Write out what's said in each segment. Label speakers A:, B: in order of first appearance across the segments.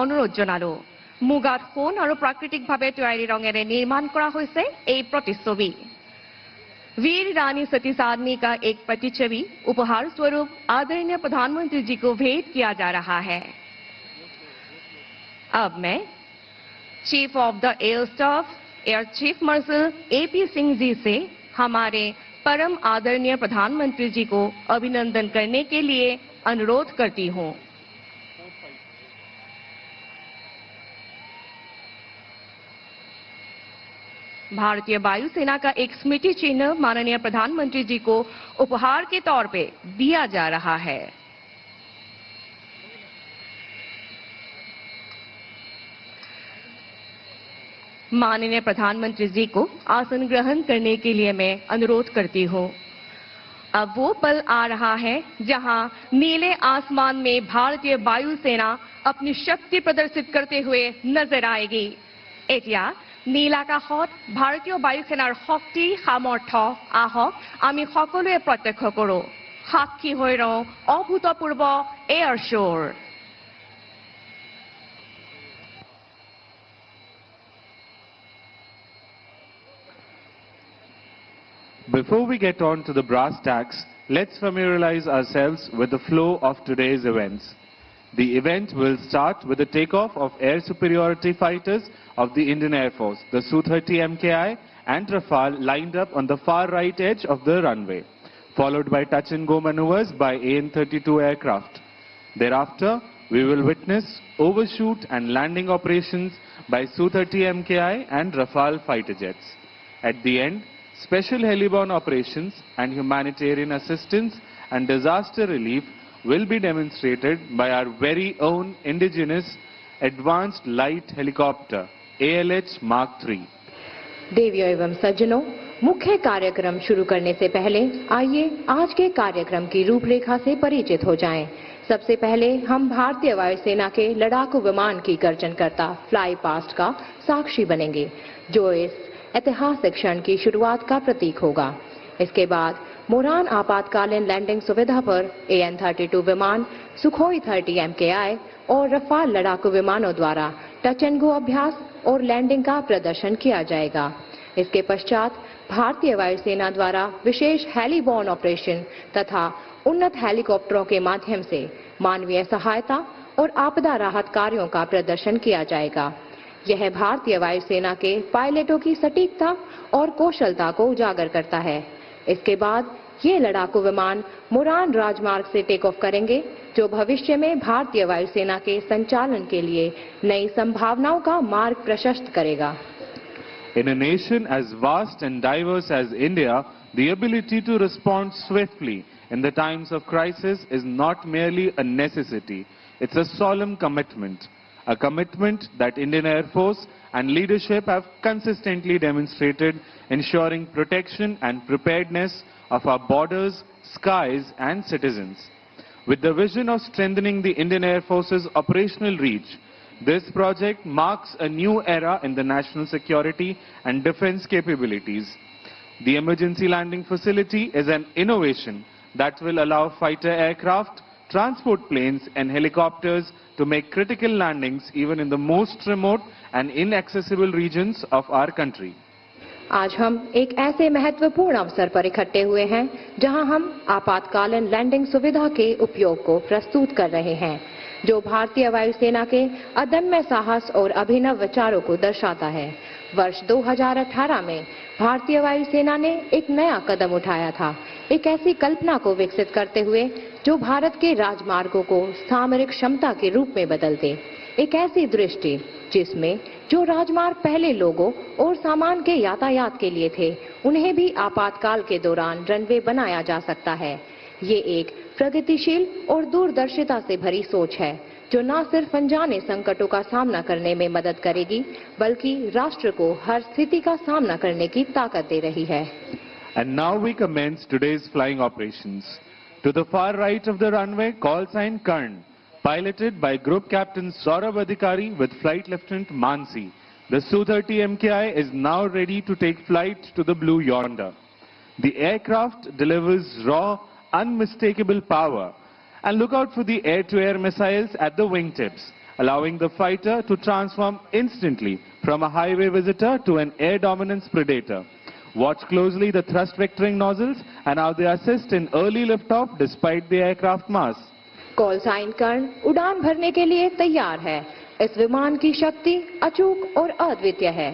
A: অনুৰোধ জনালো। মুগাত সোণ আৰু প্ৰাকৃতিকভাৱে তৈয়াৰী ৰঙেৰে নিৰ্মাণ কৰা হৈছে এই প্ৰতিচ্ছবি। वीर रानी सती साधनी का एक प्रतिच्छवि उपहार स्वरूप आदरणीय प्रधानमंत्री जी को भेंट किया जा रहा है। अब मैं chief of the air staff air chief marshal AP Singh ji से हमारे परम आदरणीय प्रधानमंत्री जी को अभिनंदन करने के लिए अनुरोध करती हूं। भारतीय वायुसेना का एक स्मृति चिन्ह माननीय प्रधानमंत्री जी को उपहार के तौर पे दिया जा रहा है। माननीय प्रधानमंत्री जी को आसन ग्रहण करने के लिए मैं अनुरोध करती हूं। अब वो पल आ रहा है जहां नीले आसमान में भारतीय वायुसेना अपनी शक्ति प्रदर्शित करते हुए नजर आएगी। एटिया নীলাকাশত ভাৰতীয় বায়ুসেনাৰ শক্তি সামৰ্থ্য আহক আমি সকলোৱে প্ৰত্যক্ষ কৰোঁ। সাক্ষী হৈ ৰওঁ অভূতপূৰ্ব এয়াৰ শ্ব'ৰ।
B: Before we get on to the brass tacks, let's familiarize ourselves with the flow of today's events. The event will start with the takeoff of air superiority fighters of the Indian Air Force, the Su-30 MKI and Rafale lined up on the far right edge of the runway, followed by touch and go maneuvers by AN-32 aircraft. Thereafter, we will witness overshoot and landing operations by Su-30 MKI and Rafale fighter jets. At the end, special heliborne operations and humanitarian assistance and disaster relief will be demonstrated by our very own indigenous advanced light helicopter ALH Mark III.
C: देवियों एवं सज्जनों, मुख्य कार्यक्रम शुरू करने से पहले आइए आज के कार्यक्रम की रूपरेखा से परिचित हो जाएं। सबसे पहले हम भारतीय वायुसेना के लड़ाकू विमान की गर्जनकर्ता फ्लाई पास्ट का साक्षी बनेंगे, जो इस ऐतिहासिक क्षण की शुरुआत का प्रतीक होगा। इसके बाद मोरान आपातकालीन लैंडिंग सुविधा पर AN-32 विमान, सुखोई 30 MKI और रफाल लड़ाकू विमानों द्वारा टच एंड गो अभ्यास और लैंडिंग का प्रदर्शन किया जाएगा। इसके पश्चात भारतीय वायुसेना द्वारा विशेष हेलीबॉर्न ऑपरेशन तथा उन्नत हेलीकॉप्टरों के माध्यम से मानवीय सहायता और आपदा राहत कार्यों का प्रदर्शन किया जाएगा। यह भारतीय वायुसेना के पायलटों की सटीकता और कौशलता को उजागर करता है। इसके बाद ये लड़ाकू विमान मुरान राजमार्ग से टेक ऑफ करेंगे, जो भविष्य में भारतीय वायुसेना के संचालन के लिए नई संभावनाओं का मार्ग प्रशस्त करेगा।
B: In a nation as vast and diverse as India, the ability to respond swiftly in the times of crisis is not merely a necessity, it's a solemn commitment. A commitment that Indian Air Force and leadership have consistently demonstrated, ensuring protection and preparedness of our borders, skies and citizens. With the vision of strengthening the Indian Air Force's operational reach, this project marks a new era in the national security and defense capabilities. The emergency landing facility is an innovation that will allow fighter aircraft, transport planes and helicopters to make critical landings even in the most remote and inaccessible regions of our country.
C: आज हम एक ऐसे महत्वपूर्ण अवसर पर इकट्ठे हुए हैं जहां हम आपातकालीन लैंडिंग सुविधा के उपयोग को प्रस्तुत कर रहे हैं, जो भारतीय वायुसेना के अदम्य साहस और अभिनव विचारों को दर्शाता है। वर्ष 2018 में भारतीय वायुसेना ने एक नया कदम उठाया था, एक ऐसी कल्पना को विकसित करते हुए जो भारत के राजमार्गों को सामरिक क्षमता के रूप में बदल दे। एक ऐसी दृष्टि जिसमें जो राजमार्ग पहले लोगों और सामान के यातायात के लिए थे, उन्हें भी आपातकाल के दौरान रनवे बनाया जा सकता है। ये एक प्रगतिशील और दूरदर्शिता से भरी सोच है, जो न सिर्फ अनजाने संकटों का सामना करने में मदद करेगी, बल्कि राष्ट्र को हर स्थिति का सामना करने की ताकत दे रही है।
B: And now we commence today's flying operations. To the far right of the runway, call sign Karn, piloted by Group Captain Saurabh Adhikari with Flight Lieutenant Mansi. The Su-30 MKI is now ready to take flight to the blue yonder. The aircraft delivers raw, unmistakable power. And look out for the air-to-air missiles at the wingtips. allowing the fighter to transform instantly from a highway visitor to an air dominance predator. Watch closely the thrust vectoring nozzles and how they assist in early liftoff despite the aircraft mass.
C: Call sign Karna उड़ान भरने के लिए तैयार है। इस विमान की शक्ति अचूक और अद्वितीय है।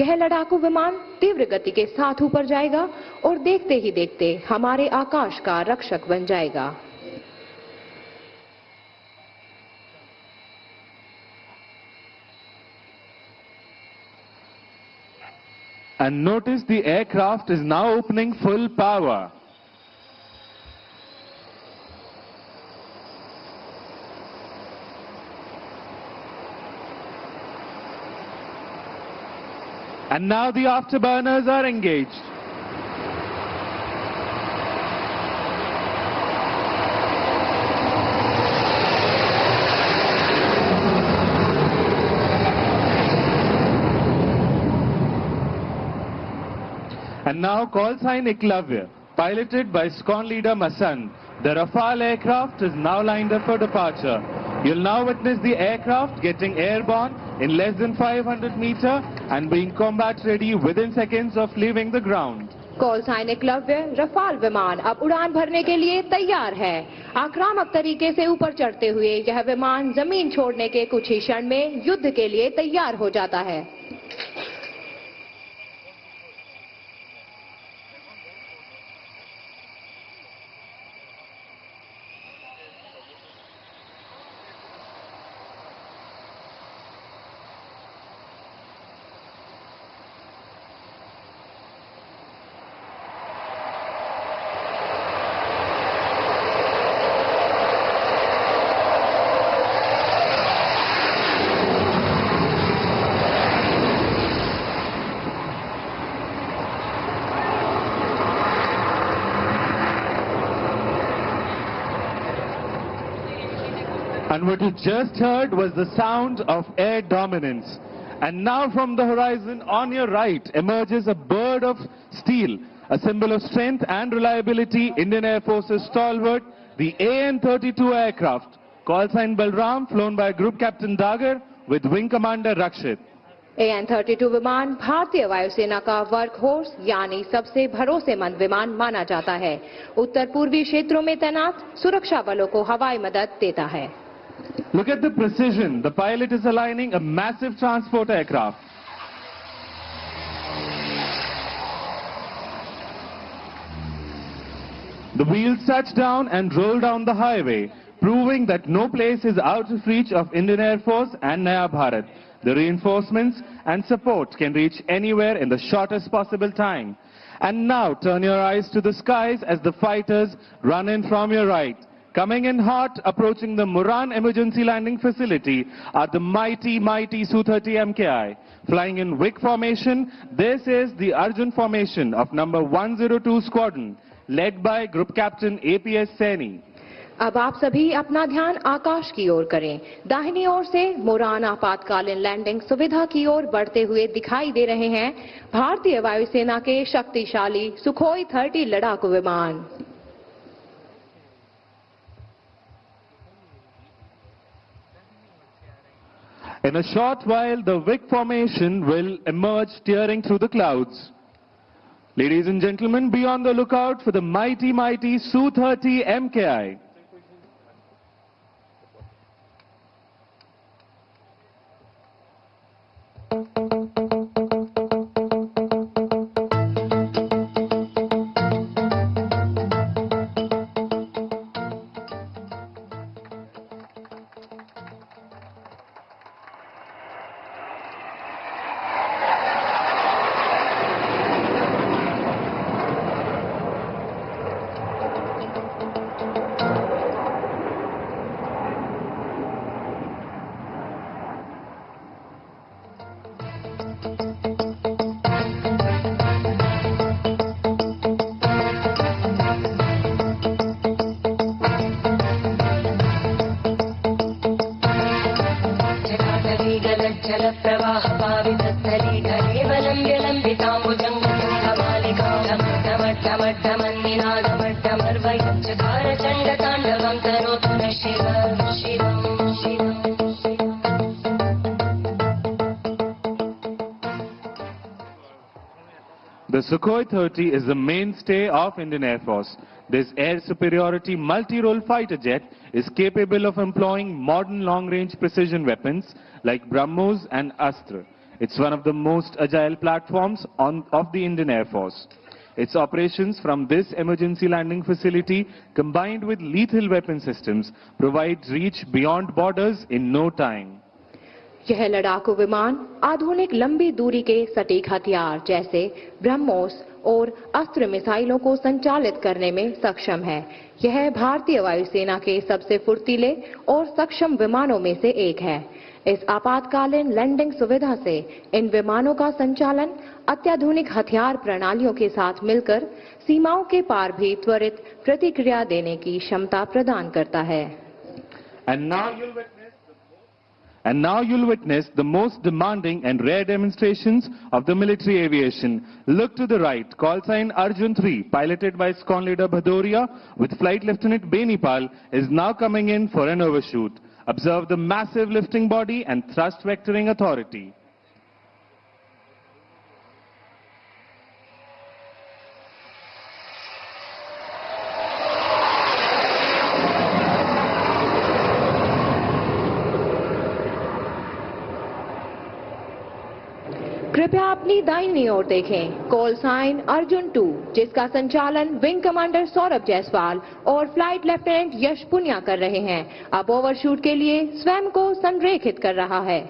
C: यह लड़ाकू विमान तीव्र गति के साथ ऊपर जाएगा और देखते ही देखते हमारे आकाश का रक्षक बन जाएगा।
B: And notice the aircraft is now opening full power. And now the afterburners are engaged. And now call sign Eklavya, piloted by SCON leader Masand. The Rafale aircraft is now lined up for departure. You'll now witness the aircraft getting airborne in less than 500 meters and being combat ready within seconds of leaving the ground.
C: Call sign Eklavya Rafale विमान अब उड़ान भरने के लिए तैयार है। आक्रामक तरीके से ऊपर चढ़ते हुए यह विमान जमीन छोड़ने के कुछ ही क्षण में युद्ध के लिए तैयार हो जाता है।
B: And what you just heard was the sound of air dominance. And now from the horizon on your right emerges a bird of steel, a symbol of strength and reliability, Indian Air Force's stalwart, the AN-32 aircraft. Call sign Balram, flown by Group Captain Dagar with Wing Commander Rakshit.
C: AN-32 विमान भारतीय वायुसेना का work horse यानी सबसे भरोसेमंद विमान माना जाता है। उत्तर पूर्वी क्षेत्रों में तैनात सुरक्षा बलों को हवाई मदद देता है।
B: Look at the precision. The pilot is aligning a massive transport aircraft. The wheels touch down and roll down the highway, proving that no place is out of reach of Indian Air Force and Naya Bharat. The reinforcements and support can reach anywhere in the shortest possible time. And now turn your eyes to the skies as the fighters run in from your right. Coming in hot, approaching the Muran Emergency Landing Facility are the mighty Su-30 MKI. Flying in WIC formation, this is the Arjun formation of number 102 Squadron, led by Group Captain APS Saini.
C: अब आप सभी अपना ध्यान आकाश की ओर करें। दाहिनी ओर से मुरान आपातकालीन लैंडिंग सुविधा की ओर बढ़ते हुए दिखाई दे रहे हैं भारतीय वायुसेना के शक्तिशाली सुखोई 30 लड़ाकू विमान।
B: In a short while, the WIC formation will emerge tearing through the clouds. Ladies and gentlemen, be on the lookout for the mighty Su-30 MKI. The Sukhoi 30 is the mainstay of Indian Air Force. This air superiority multi-role fighter jet is capable of employing modern long-range precision weapons like BrahMos and Astra. It's one of the most agile platforms of the Indian Air Force. Its operations from this emergency landing facility combined with lethal weapon systems provide reach beyond borders in no time.
C: यह लड़ाकू विमान आधुनिक लंबी दूरी के सटीक हथियार जैसे ब्रह्मोस और अस्त्र मिसाइलों को संचालित करने में सक्षम है। यह भारतीय वायुसेना के सबसे फुर्तीले और सक्षम विमानों में से एक है। इस आपातकालीन लैंडिंग सुविधा से इन विमानों का संचालन अत्याधुनिक हथियार प्रणालियों के साथ मिलकर सीमाओं के पार भी त्वरित प्रतिक्रिया देने की क्षमता प्रदान करता है।
B: And now you'll witness the most demanding and rare demonstrations of the military aviation. Look to the right, call sign Arjun 3, piloted by Squadron Leader Bhadoria with Flight Lieutenant Benipal, is now coming in for an overshoot. Observe the massive lifting body and thrust vectoring authority.
C: कृपया अपनी दाहिनी ओर देखें। Call sign Arjun 2, जिसका संचालन wing commander Saurabh Jaiswal और flight lieutenant यश पुनिया कर रहे हैं, अब ओवरशूट के लिए स्वयं को संरेखित कर रहा है।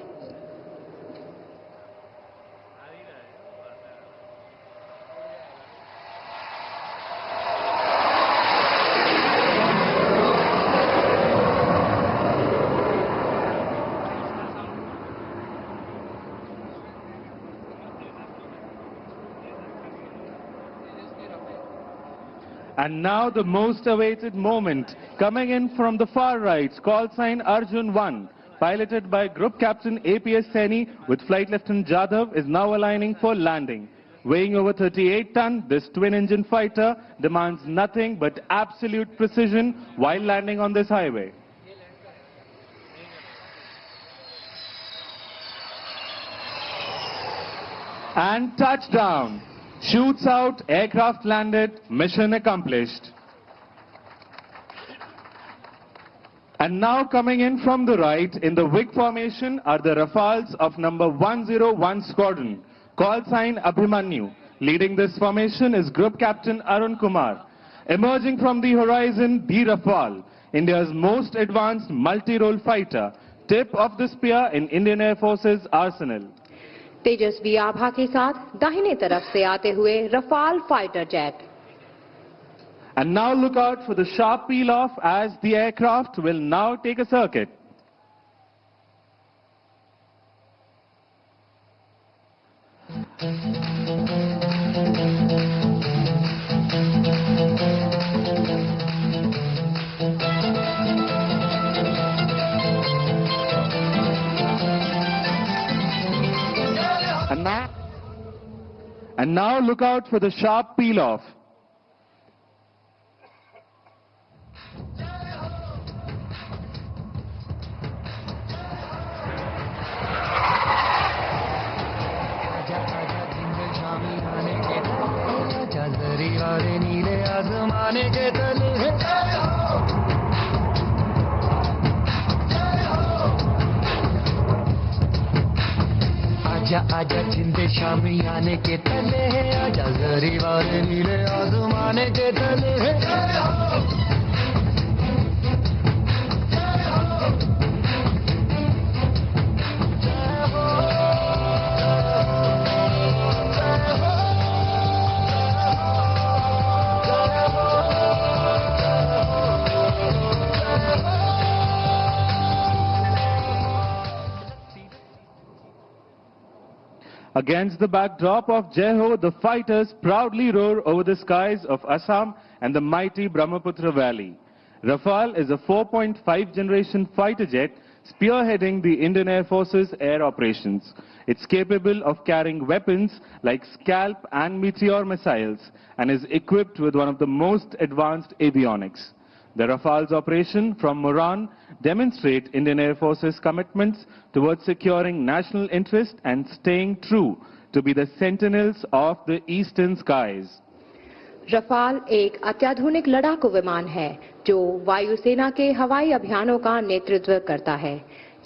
B: And now the most awaited moment, coming in from the far right, call sign Arjun 1, piloted by Group Captain APS Saini with Flight Lieutenant Jadhav, is now aligning for landing. Weighing over 38 tons, this twin-engine fighter demands nothing but absolute precision while landing on this highway. And touchdown. Shoots out, aircraft landed, mission accomplished. And now coming in from the right, in the WIG formation are the Rafales of number 101 Squadron. Call sign Abhimanyu. Leading this formation is Group Captain Arun Kumar. Emerging from the horizon, the Rafale, India's most advanced multi-role fighter, tip of the spear in Indian Air Force's arsenal.
C: तेजस्वी आभा के साथ दाहिने तरफ से आते हुए Rafale fighter jet.
B: And now look out for the sharp peel off as the aircraft will now take a circuit. And now look out for the sharp peel off.
D: आजा जिंदे शामी आने के तले है, आजा जरी वाले नीले आसमाने के तले है।
B: Against the backdrop of Jai Ho, the fighters proudly roar over the skies of Assam and the mighty Brahmaputra Valley. Rafale is a 4.5 generation fighter jet spearheading the Indian Air Force's air operations. It's capable of carrying weapons like Scalp and Meteor missiles and is equipped with one of the most advanced avionics. The Rafale's operation from Moran demonstrate Indian Air Force's commitments towards securing national interest and staying true to be the sentinels of the eastern skies.
C: Rafale एक अत्याधुनिक लड़ाकू विमान है जो वायुसेना के हवाई अभियानों का नेतृत्व करता है।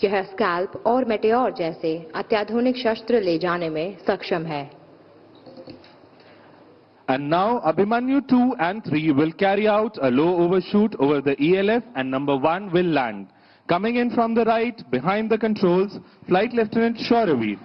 C: यह स्कैल्प और मेटेओर जैसे अत्याधुनिक शस्त्र ले जाने में सक्षम है।
B: And now Abhimanyu 2 and 3 will carry out a low overshoot over the ELF and number 1 will land. Coming in from the right, behind the controls, Flight Lieutenant Shoraveer.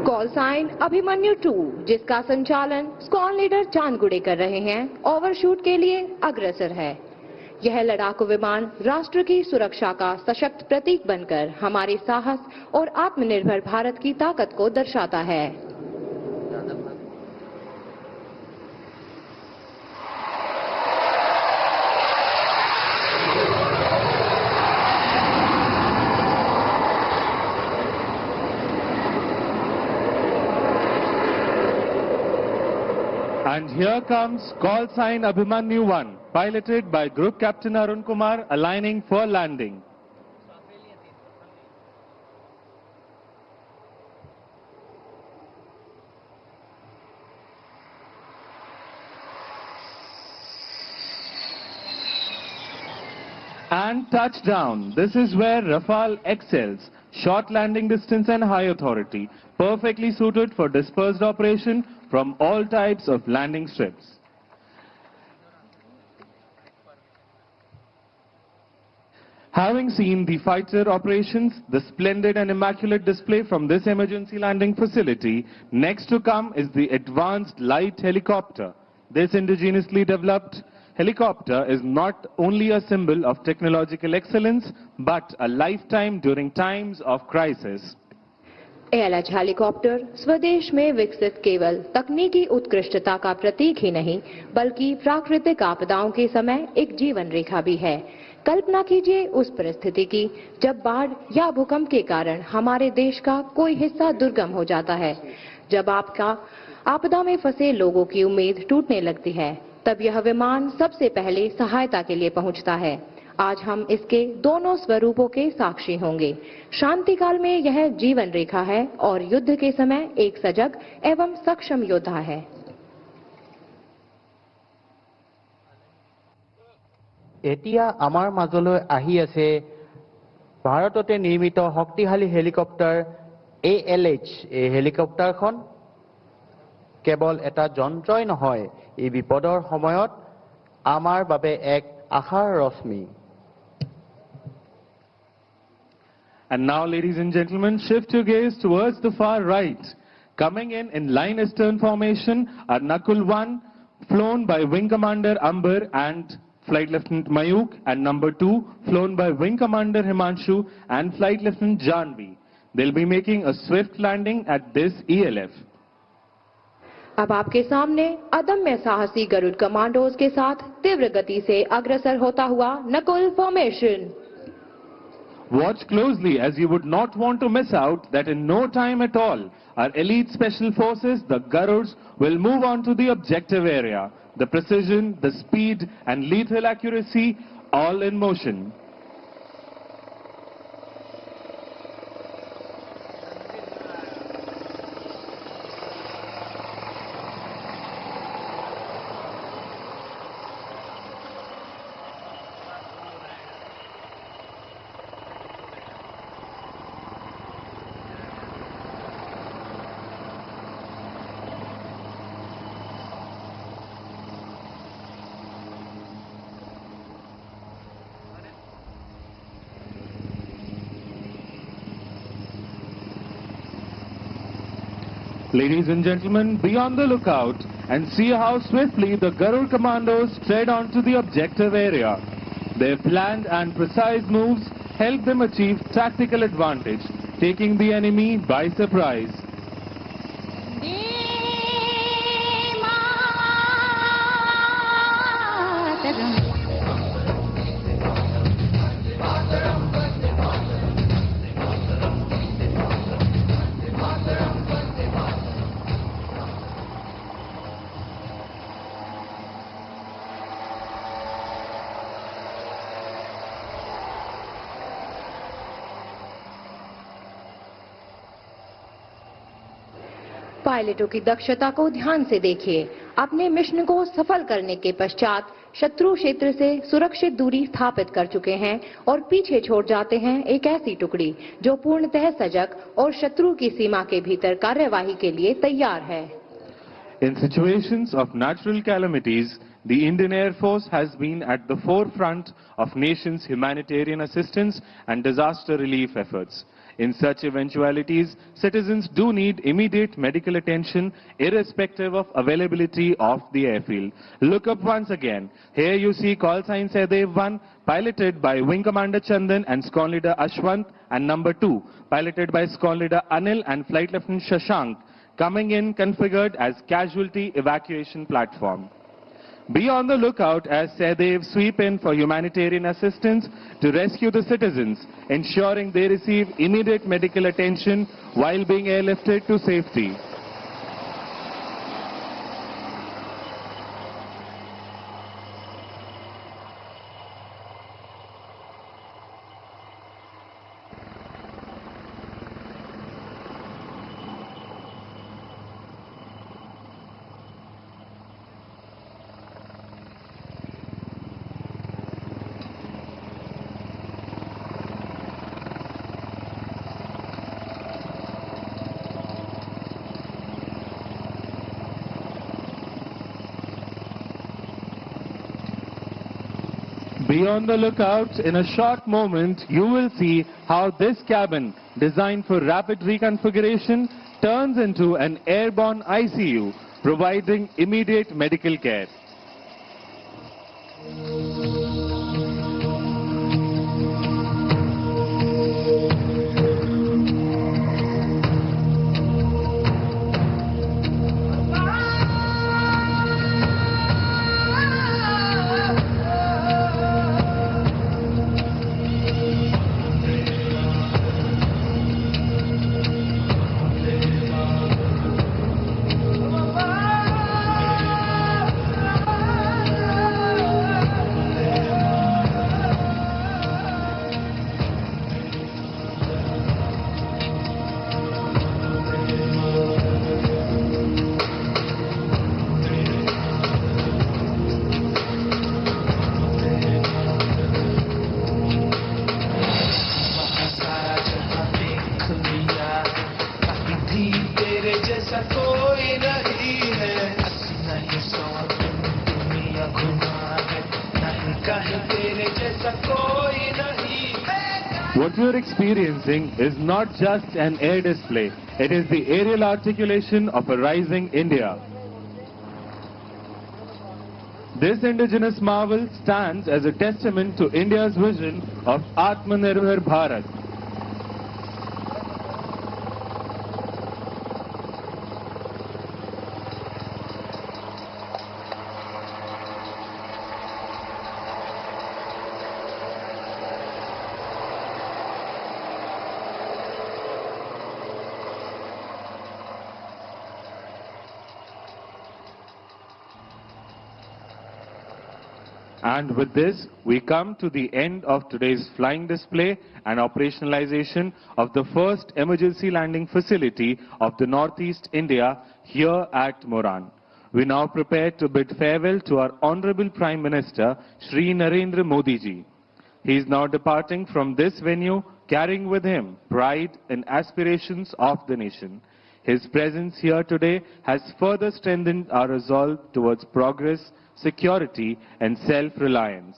C: Call sign Abhimanyu 2 जिसका संचालन स्क्वाड लीडर चांदगुड़े कर रहे हैं, overshoot के लिए अग्रसर है। यह लड़ाकू विमान राष्ट्र की सुरक्षा का सशक्त प्रतीक बनकर हमारे साहस और आत्मनिर्भर भारत की ताकत को दर्शाता है।
B: And here comes call sign Abhimanyu 1, piloted by Group Captain Arun Kumar, aligning for landing. And touchdown. This is where Rafale excels. Short landing distance and high authority. Perfectly suited for dispersed operation from all types of landing strips. Having seen the fighter operations, the splendid and immaculate display from this emergency landing facility, next to come is the advanced light helicopter. This indigenously developed helicopter is not only a symbol of technological excellence, but a lifetime during times of crisis.
C: ALH helicopter स्वदेश में विकसित केवल तकनीकी उत्कृष्टता का प्रतीक ही नहीं, बल्कि प्राकृतिक आपदाओं के समय एक जीवन रेखा भी है। कल्पना कीजिए उस परिस्थिति की जब बाढ़ या भूकंप के कारण हमारे देश का कोई हिस्सा दुर्गम हो जाता है। जब आपदा में फंसे लोगों की उम्मीद टूटने लगती है, तब यह विमान सबसे पहले सहायता के लिए पहुंचता है। आज हम इसके दोनों स्वरूपों के साक्षी होंगे। शांति काल में यह जीवन रेखा है और युद्ध के समय एक सजग एवं सक्षम योद्धा है।
E: এতিয়া আমাৰ মাজলৈ আহি আছে ভাৰততে নিৰ্মিত শক্তিশালী হেলিকপ্টাৰ ALH। এই হেলিকপ্টাৰখন কেৱল এটা যন্ত্ৰই নহয়, এই বিপদৰ সময়ত আমাৰ বাবে এক আশাৰ ৰশ্মি।
B: And now, ladies and gentlemen, shift your gaze towards the far right. Coming in line astern formation are Nakul 1, flown by Wing Commander Amber and Flight Lieutenant Mayuk, and number 2, flown by Wing Commander Himanshu and Flight Lieutenant Janvi. They'll be making a swift landing at this ELF.
C: अब आपके सामने अदम्य साहसी Garuda commandos के साथ तीव्र गति से अग्रसर होता हुआ Nakul formation.
B: Watch closely, as you would not want to miss out that in no time at all, our elite special forces, the Garuds, will move on to the objective area. The precision, the speed and lethal accuracy, all in motion. Ladies and gentlemen, be on the lookout and see how swiftly the Garud commandos tread onto the objective area. Their planned and precise moves help them achieve tactical advantage, taking the enemy by surprise.
C: पायलटों की दक्षता को ध्यान से देखिए। अपने mission को सफल करने के पश्चात शत्रु क्षेत्र से सुरक्षित दूरी स्थापित कर चुके हैं और पीछे छोड़ जाते हैं एक ऐसी टुकड़ी जो पूर्णतः सजग और शत्रु की सीमा के भीतर कार्यवाही के लिए तैयार है।
B: In situations of natural calamities, the Indian Air Force has been at the forefront of nations' humanitarian assistance and disaster relief efforts. In such eventualities, citizens do need immediate medical attention irrespective of availability of the airfield. Look up once again. Here you see call sign Sehdev 1, piloted by Wing Commander Chandan and Squadron Leader Ashwant, and number 2, piloted by Squadron Leader Anil and Flight Lieutenant Shashank, coming in configured as casualty evacuation platform. Be on the lookout as Sehdev sweep in for humanitarian assistance to rescue the citizens, ensuring they receive immediate medical attention while being airlifted to safety. Be on the lookout. In a short moment, you will see how this cabin, designed for rapid reconfiguration, turns into an airborne ICU, providing immediate medical care. What you are experiencing is not just an air display, it is the aerial articulation of a rising India. This indigenous marvel stands as a testament to India's vision of Atmanirbhar Bharat. And with this, we come to the end of today's flying display and operationalization of the first emergency landing facility of the Northeast India here at Moran. We now prepare to bid farewell to our Honorable Prime Minister, Shri Narendra Modi ji. He is now departing from this venue, carrying with him pride and aspirations of the nation. His presence here today has further strengthened our resolve towards progress, security and self-reliance.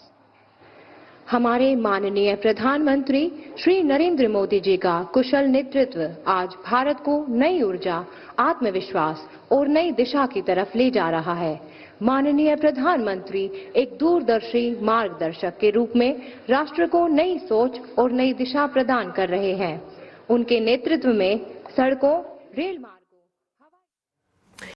C: हमारे माननीय प्रधानमंत्री श्री नरेंद्र मोदी जी का कुशल नेतृत्व आज भारत को नई ऊर्जा, आत्मविश्वास और नई दिशा की तरफ ले जा रहा है। माननीय प्रधानमंत्री एक दूरदर्शी मार्गदर्शक के रूप में राष्ट्र को नई सोच और नई दिशा प्रदान कर रहे हैं। उनके नेतृत्व में सड़कों, रेल